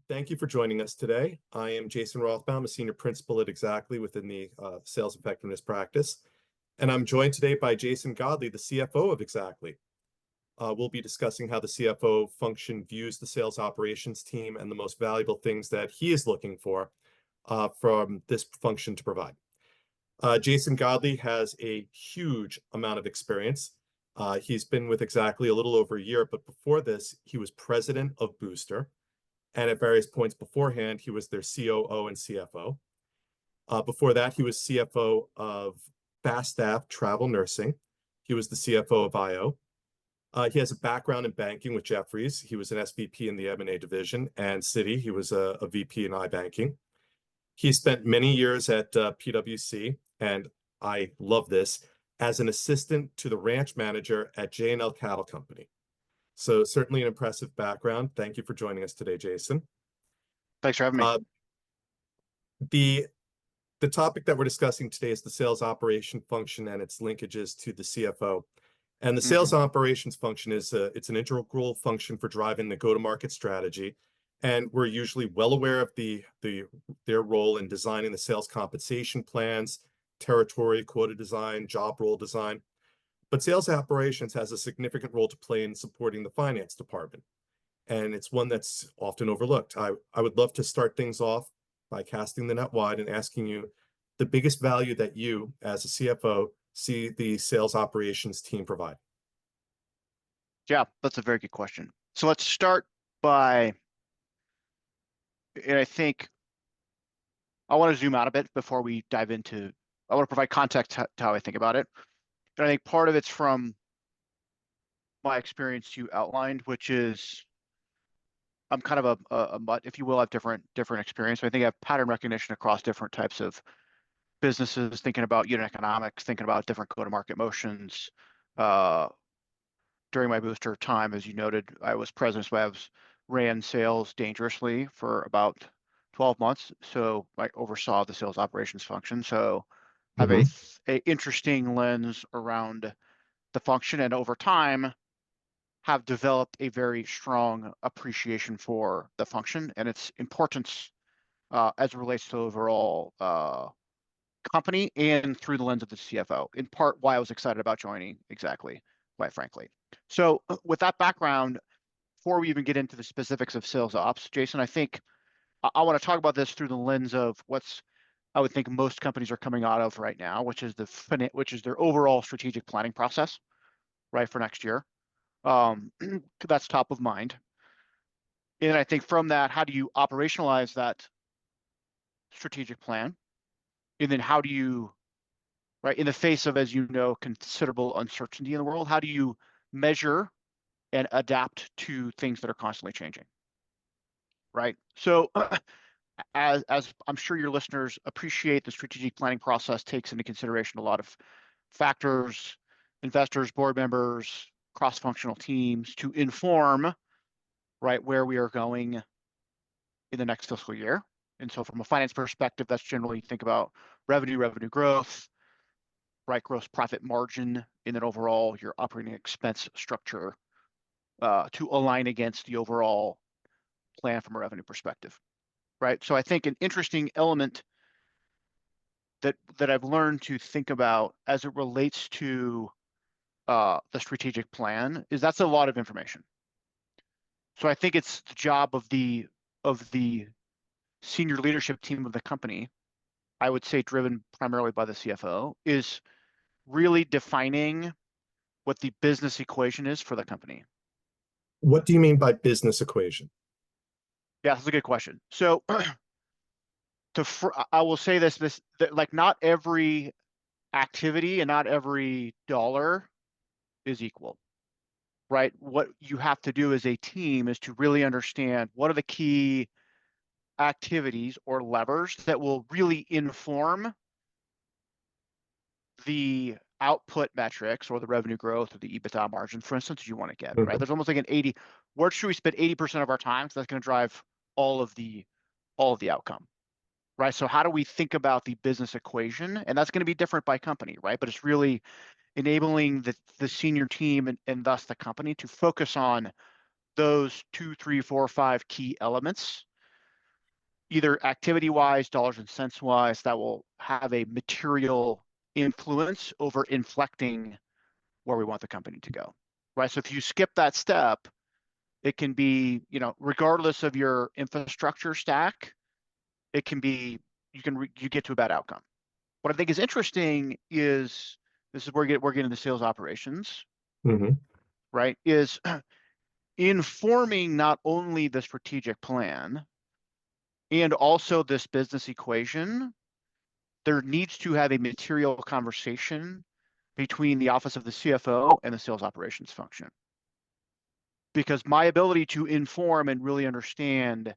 Thank you for joining us today. I am Jason Rothbaum, a senior principal at Xactly within the sales effectiveness practice. And I'm joined today by Jason Godley, the CFO of Xactly. We'll be discussing how the CFO function views the sales operations team and the most valuable things that he is looking for from this function to provide. Jason Godley has a huge amount of experience. He's been with Xactly a little over a year, but before this, he was president of Booster. And at various points beforehand, he was their COO and CFO. Before that, he was CFO of Fast Staff Travel Nursing. He was the CFO of IO. He has a background in banking with Jefferies. He was an SVP in the M&A division, and Citi, he was a VP in iBanking. He spent many years at PwC, and I love this, as an assistant to the ranch manager at J&L Cattle Company. So certainly an impressive background. Thank you for joining us today, Jason. Thanks for having me. The topic that we're discussing today is the sales operation function and its linkages to the CFO. And the sales operations function is it's an integral function for driving the go-to-market strategy. And we're usually well aware of their role in designing the sales compensation plans, territory, quota design, job role design. But sales operations has a significant role to play in supporting the finance department. And it's one that's often overlooked. I would love to start things off by casting the net wide and asking you the biggest value that you, as a CFO, see the sales operations team provide. Yeah, that's a very good question. So let's start by, and I think I want to zoom out a bit before we dive into, I want to provide context to how I think about it. And I think part of it's from my experience you outlined, which is I'm kind of a mutt, if you will, I have different experience. So I think I have pattern recognition across different types of businesses, thinking about unit economics, thinking about different go-to-market motions. During my Booster time, as you noted, I was president, so I ran sales dangerously for about 12 months. So I oversaw the sales operations function. So I have a interesting lens around the function, and over time have developed a very strong appreciation for the function and its importance as it relates to overall company and through the lens of the CFO, in part why I was excited about joining Xactly, quite frankly. So with that background, before we even get into the specifics of sales ops, Jason, I think I want to talk about this through the lens of what's I would think most companies are coming out of right now, which is their overall strategic planning process, right, for next year. That's top of mind. And I think from that, how do you operationalize that strategic plan? And then how do you, right, in the face of, as you know, considerable uncertainty in the world, how do you measure and adapt to things that are constantly changing, right? So as I'm sure your listeners appreciate, the strategic planning process takes into consideration a lot of factors, investors, board members, cross-functional teams to inform, right, where we are going in the next fiscal year. And so from a finance perspective, that's generally think about revenue growth, right, gross profit margin, and then overall your operating expense structure to align against the overall plan from a revenue perspective, right? So I think an interesting element that I've learned to think about as it relates to the strategic plan is that's a lot of information. So I think it's the job of the senior leadership team of the company, I would say driven primarily by the CFO, is really defining what the business equation is for the company. What do you mean by business equation? Yeah, that's a good question. So I will say this, like not every activity and not every dollar is equal, right? What you have to do as a team is to really understand what are the key activities or levers that will really inform the output metrics or the revenue growth or the EBITDA margin, for instance, you want to get, right? There's almost like an 80, where should we spend 80% of our time? So that's going to drive all of the outcome, right? So how do we think about the business equation? And that's going to be different by company, right? But it's really enabling the senior team and thus the company to focus on those 2, 3, 4, 5 key elements either activity-wise, dollars and cents-wise, that will have a material influence over inflecting where we want the company to go, right? So if you skip that step, it can be, regardless of your infrastructure stack, it can be, you get to a bad outcome. What I think is interesting is, this is where we're getting into sales operations, right? Is informing not only the strategic plan and also this business equation, there needs to have a material conversation between the office of the CFO and the sales operations function. Because my ability to inform and really understand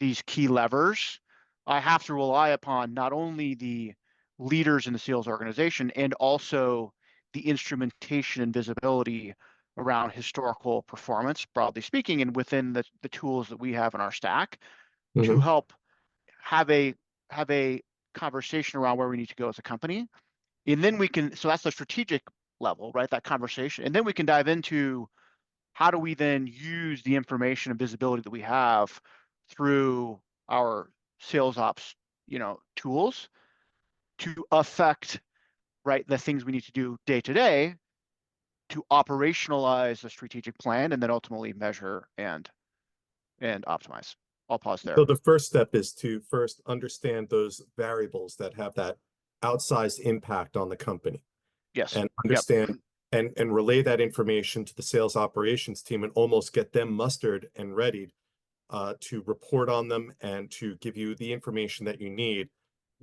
these key levers, I have to rely upon not only the leaders in the sales organization and also the instrumentation and visibility around historical performance, broadly speaking, and within the tools that we have in our stack to help have a conversation around where we need to go as a company. And then so that's the strategic level, right? That conversation. And then we can dive into how do we then use the information and visibility that we have through our sales ops, tools to affect, right, the things we need to do day to day to operationalize the strategic plan and then ultimately measure and optimize. I'll pause there. So the first step is to first understand those variables that have that outsized impact on the company. Yes. And understand and relay that information to the sales operations team and almost get them mustered and readied to report on them and to give you the information that you need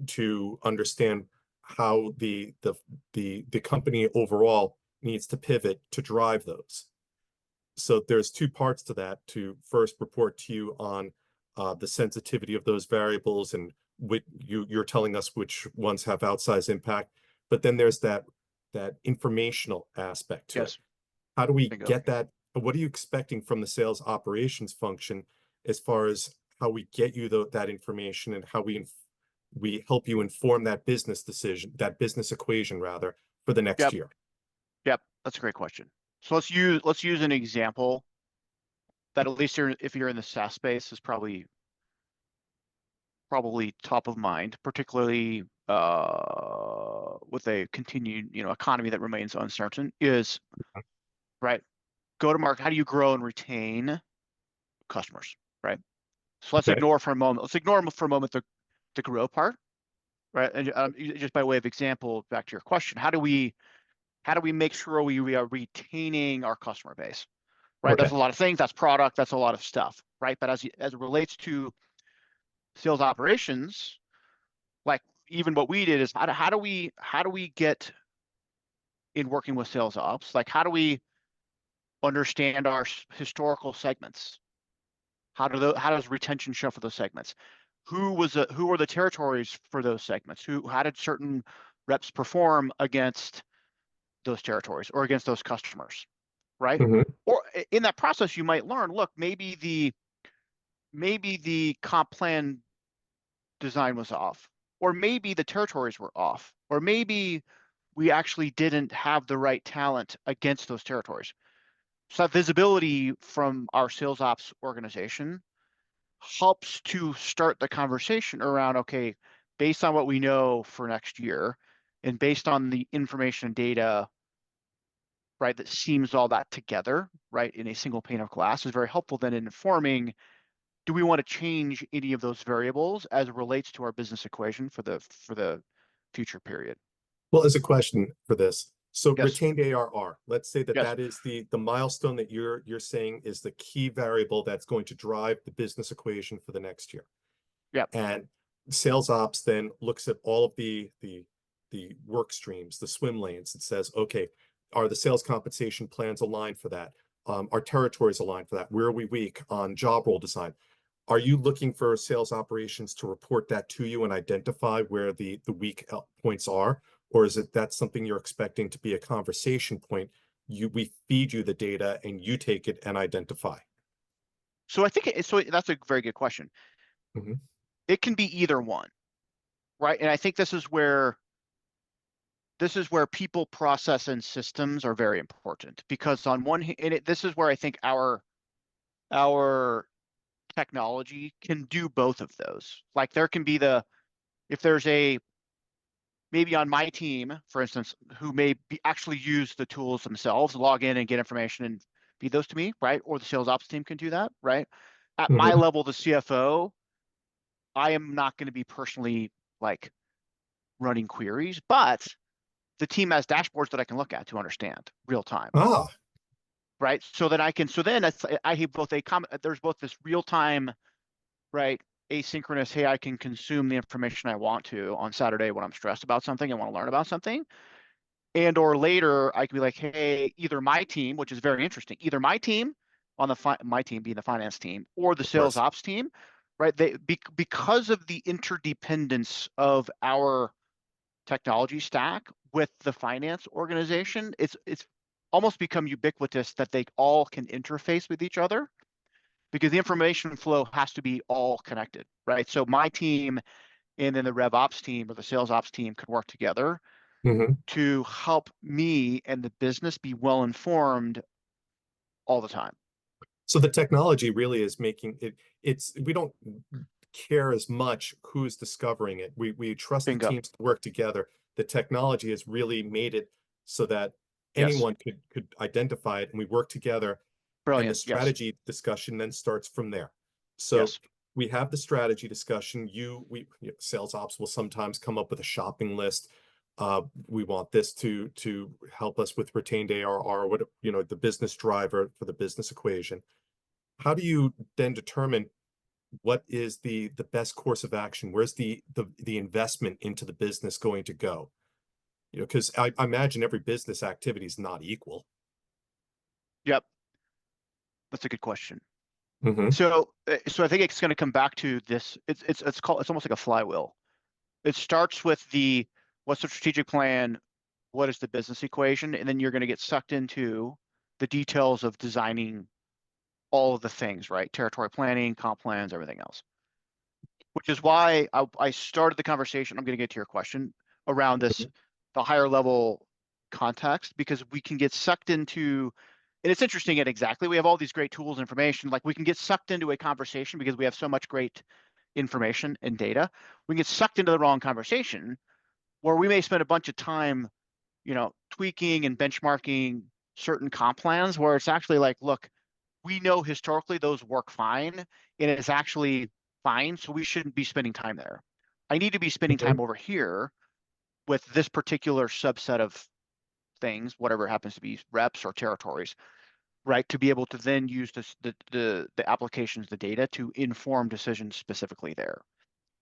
to understand how the company overall needs to pivot to drive those. So there's two parts to that: to first report to you on the sensitivity of those variables and you're telling us which ones have outsized impact, but then there's that informational aspect to it. How do we get that? What are you expecting from the sales operations function as far as how we get you that information and how we help you inform that business decision, that business equation rather, for the next year? Yep, that's a great question. So let's use an example that, at least if you're in the SaaS space, is probably top of mind, particularly with a continued economy that remains uncertain, is right, go to market. How do you grow and retain customers, right? So let's ignore for a moment the grow part, right? And just by way of example, back to your question, how do we make sure we are retaining our customer base, right? That's a lot of things. That's product. That's a lot of stuff, right? But as it relates to sales operations, like even what we did is how do we get in working with sales ops? Like, how do we understand our historical segments? How does retention show for those segments? Who were the territories for those segments? How did certain reps perform against those territories or against those customers, right? Or in that process, you might learn, look, maybe the comp plan design was off, or maybe the territories were off, or maybe we actually didn't have the right talent against those territories. So that visibility from our sales ops organization helps to start the conversation around, okay, based on what we know for next year and based on the information and data, right, that seams all that together, right, in a single pane of glass, is very helpful then in informing, do we want to change any of those variables as it relates to our business equation for the future period? Well, as a question for this, so retained ARR, let's say that is the milestone that you're saying is the key variable that's going to drive the business equation for the next year. And sales ops then looks at all of the work streams, the swim lanes. It says, okay, are the sales compensation plans aligned for that? Are territories aligned for that? Where are we weak on job role design? Are you looking for sales operations to report that to you and identify where the weak points are? Or is it that something you're expecting to be a conversation point? We feed you the data and you take it and identify. So I think that's a very good question. It can be either one, right? And I think this is where people, process, and systems are very important, because on one hand, this is where I think our technology can do both of those. Like there can be if there's maybe on my team, for instance, who may be actually use the tools themselves, log in and get information and feed those to me, right? Or the sales ops team can do that, right? At my Hmm. level, the CFO, I am not going to be personally like running queries, but the team has dashboards that I can look at to understand real time, Ah, right? So that I can, so then I have both there's both this real time, right? Asynchronous, hey, I can consume the information I want to on Saturday when I'm stressed about something and want to learn about something. And or later, I can be like, hey, either my team, which is very interesting, either my team on my team being the finance team or the of sales course. ops team, right? Because of the interdependence of our technology stack with the finance organization, it's almost become ubiquitous that they all can interface with each other because the information flow has to be all connected, right? So my team and then the rev ops team or the sales ops team could work together Hmm. to help me and the business be well informed all the time. So the technology really is making it, we don't care as much who's discovering it. We trust the Bingo. teams to work together. The technology has really made it so that Yes. anyone could identify it and we work together, and the Brilliant. Yes. strategy discussion then starts from there. So Yes. we have the strategy discussion. Sales ops will sometimes come up with a shopping list. We want this to help us with retained ARR, what the business driver for the business equation. How do you then determine what is the best course of action? Where's the investment into the business going to go? Because I imagine every business activity is not equal. Yep. That's a good question. Hmm. So I think it's going to come back to this. It's almost like a flywheel. It starts with what's the strategic plan, what is the business equation, and then you're going to get sucked into the details of designing all of the things, right? Territory planning, comp plans, everything else. Which is why I started the conversation. I'm going to get to your question around the higher level context, because we can get sucked into, and it's interesting at Xactly, we have all these great tools and information. Like we can get sucked into a conversation because we have so much great information and data. We can get sucked into the wrong conversation where we may spend a bunch of time, tweaking and benchmarking certain comp plans where it's actually like, look, we know historically those work fine and it's actually fine. So we shouldn't be spending time there. I need to be spending Hmm. time over here with this particular subset of things, whatever it happens to be reps or territories, right? To be able to then use the applications, the data to inform decisions specifically there,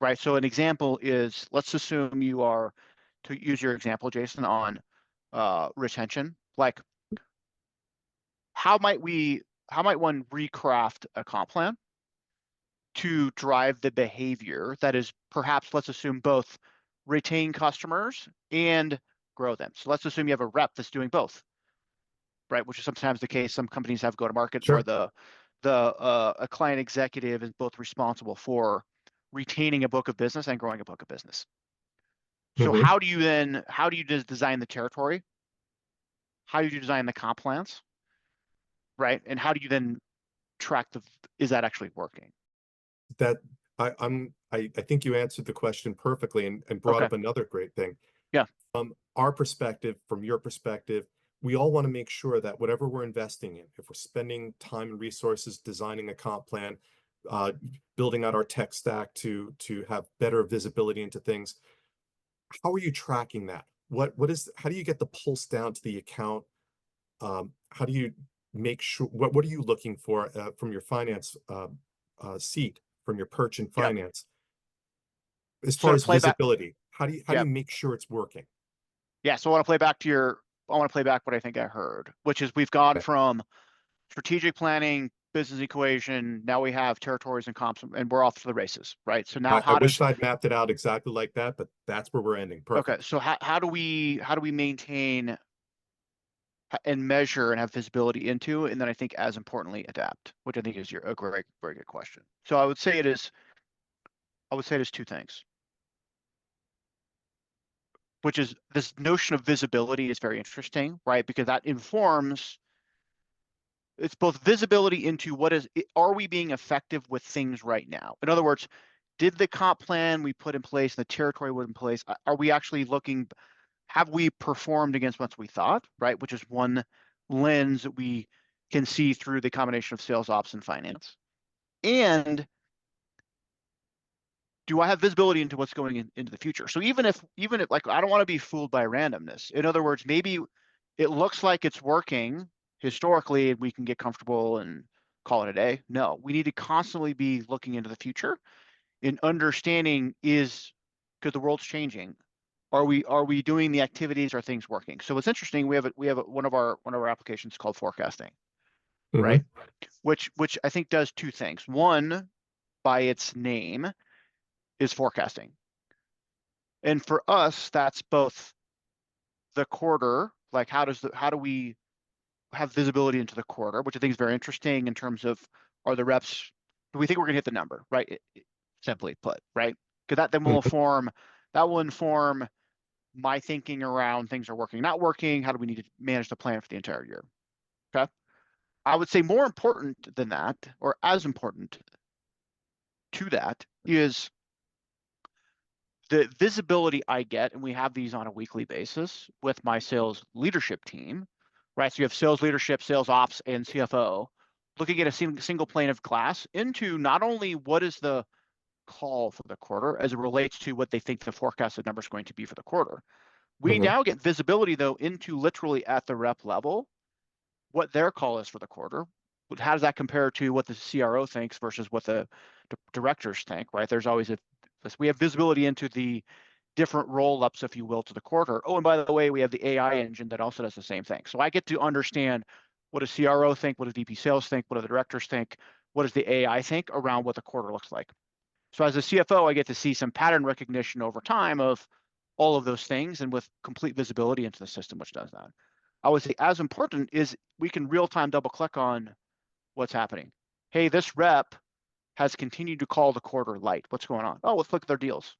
right? So an example is, let's assume you are, to use your example, Jason, on retention, like how might one recraft a comp plan to drive the behavior that is perhaps, let's assume, both retain customers and grow them. So let's assume you have a rep that's doing both, right? Which is sometimes the case. Some companies have go to market where Sure. a client executive is both responsible for retaining a book of business and growing a book of business. So Hmm. how do you just design the territory? How do you design the comp plans, right? And how do you then track is that actually working? That I think you answered the question perfectly and brought Okay. up another great thing. Yeah. Our perspective, from your perspective, we all want to make sure that whatever we're investing in, if we're spending time and resources designing a comp plan, uh, building out our tech stack to have better visibility into things, how are you tracking that? How do you get the pulse down to the account? How do you make sure, what are you looking for from your finance seat, from your perch in Yeah. finance, as So far to as play back, visibility? How do yeah. you make sure it's working? Yeah. So I want to play back what I think I heard, which is we've gone Okay. from strategic planning, business equation. Now we have territories and comps, and we're off to the races, right? So now I wish I'd mapped it out exactly like that, but that's where we're ending. okay. Perfect. So how do we maintain and measure and have visibility into, and then I think as importantly adapt, which I think is a great, very good question. So I would say it is two things, which is this notion of visibility is very interesting, right? Because that informs it's both visibility into are we being effective with things right now? In other words, did the comp plan we put in place, the territory we put in place, are we actually looking, have we performed against what we thought, right? Which is one lens that we can see through the combination of sales ops and finance. And do I have visibility into what's going into the future? So even if like, I don't want to be fooled by randomness. In other words, maybe it looks like it's working historically and we can get comfortable and call it a day. No, we need to constantly be looking into the future and understanding because the world's changing. Are we doing the activities? Are things working? So it's interesting. We have one of our applications called forecasting, Mm-hmm. right? Which I think does two things. One, by its name, is forecasting. And for us, that's both the quarter, like how do we have visibility into the quarter, which I think is very interesting in terms of, are the reps, do we think we're going to hit the number, right? Simply put, right? Because that will inform my thinking around things are working, not working. How do we need to manage the plan for the entire year? Okay. I would say more important than that, or as important to that, is the visibility I get, and we have these on a weekly basis with my sales leadership team, right? So you have sales leadership, sales ops, and CFO looking at a single pane of glass into not only what is the call for the quarter as it relates to what they think the forecasted number is going to be for the quarter. We Mm-hmm. now get visibility, though, into literally at the rep level, what their call is for the quarter. How does that compare to what the CRO thinks versus what the directors think, right? There's always we have visibility into the different roll-ups, if you will, to the quarter. Oh, and by the way, we have the AI engine that also does the same thing. So I get to understand what does CRO think, what does VP sales think, what do the directors think, what does the AI think around what the quarter looks like. So as a CFO, I get to see some pattern recognition over time of all of those things and with complete visibility into the system, which does that. I would say as important is we can real-time double click on what's happening. Hey, this rep has continued to call the quarter light. What's going on? Oh, let's look at their deals.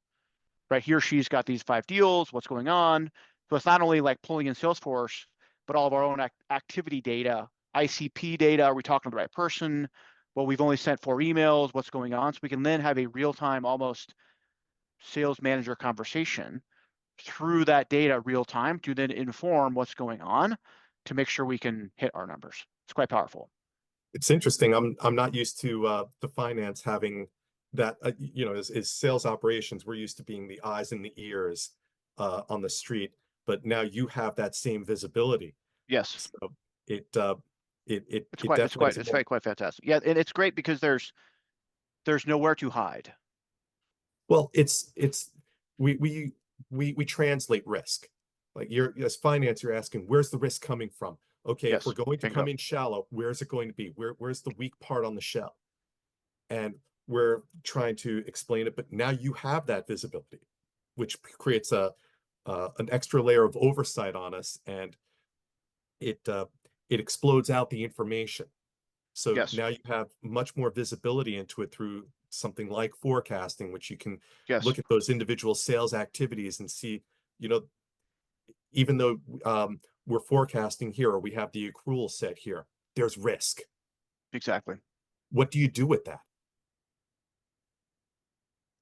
Right, he or she's got these 5 deals. What's going on? So it's not only like pulling in Salesforce, but all of our own activity data, ICP data. Are we talking to the right person? Well, we've only sent 4 emails. What's going on? So we can then have a real-time, almost sales manager conversation through that data real time to then inform what's going on to make sure we can hit our numbers. It's quite powerful. It's interesting. I'm not used to the finance having that. As sales operations, we're used to being the eyes and the ears on the street, but now you have that same visibility. Yes, So it uh, it's it quite it's definitely quite is it's more. quite fantastic. Yeah, and it's great because there's nowhere to hide. Well, we translate risk. Like you're as finance, you're asking, where's the risk coming from? Okay, if we're Yes, going to come bingo. in shallow, where's it going to be? Where's the weak part on the shell? And we're trying to explain it, but now you have that visibility, which creates an extra layer of oversight on us, and it explodes out the information. So Yes, now you have much more visibility into it through something like forecasting, which you can yes, look at those individual sales activities and see, you know, even though we're forecasting here or we have the accrual set here, there's risk. exactly. What do you do with that?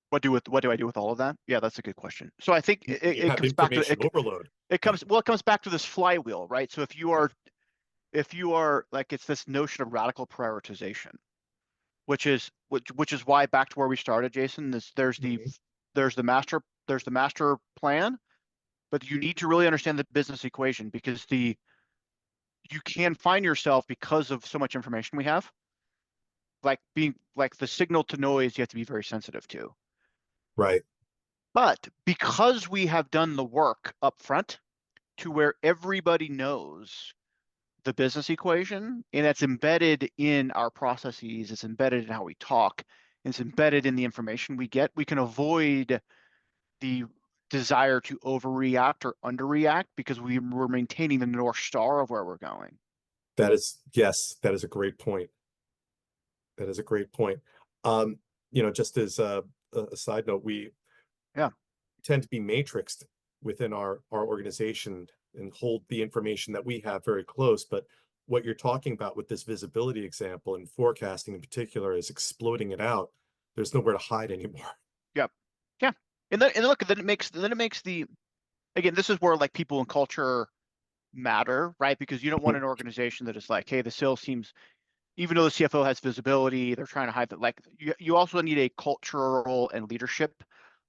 What do I do with all of that? Yeah, that's a good question. So I think You it have comes back to information overload. it comes back to this flywheel, right? So if you are like, it's this notion of radical prioritization, which is why, back to where we started, Jason, Mhm. there's the master plan, but you need to really understand the business equation because you can find yourself, because of so much information we have, like being like the signal to noise you have to be very sensitive to. Right. But because we have done the work up front to where everybody knows the business equation, and that's embedded in our processes, it's embedded in how we talk, it's embedded in the information we get, we can avoid the desire to overreact or underreact because we're maintaining the North Star of where we're going. Yes, that is a great point. That is a great point. Um, just as a side note, we Yeah. tend to be matrixed within our organization and hold the information that we have very close. But what you're talking about with this visibility example and forecasting in particular is exploding it out. There's nowhere to hide anymore. Yep. Yeah. And then look, then it makes the, again, this is where like people and culture matter, right? Because you don't want an organization that is like, hey, the sales teams, even though the CFO has visibility, they're trying to hide that. Like you also need a cultural and leadership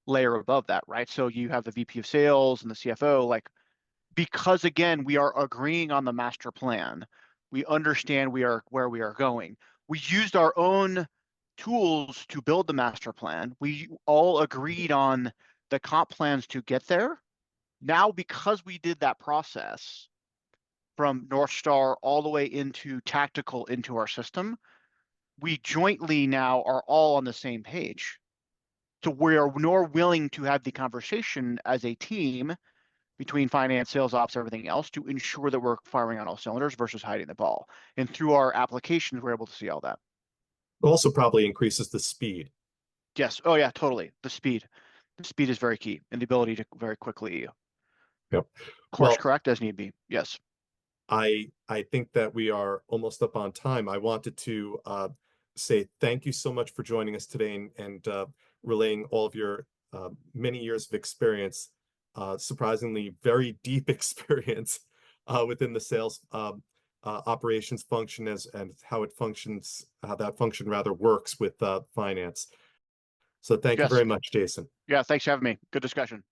layer above that, right? So you have the VP of sales and the CFO, like, because again, we are agreeing on the master plan. We understand where we are going. We used our own tools to build the master plan. We all agreed on the comp plans to get there. Now, because we did that process from North Star all the way into tactical into our system, we jointly now are all on the same page. So we are more willing to have the conversation as a team between finance, sales ops, everything else to ensure that we're firing on all cylinders versus hiding the ball. And through our applications, we're able to see all that. Also probably increases the speed. Yes. Oh yeah, totally. The speed. The speed is very key and the ability to very quickly Yep. course Well, correct as need be. Yes. I think that we are almost up on time. I wanted to say thank you so much for joining us today and relaying all of your many years of experience, surprisingly very deep experience within the sales operations function and how it functions, how that function rather works with finance. So thank you Yes. very much, Jason. Yeah. Thanks for having me. Good discussion.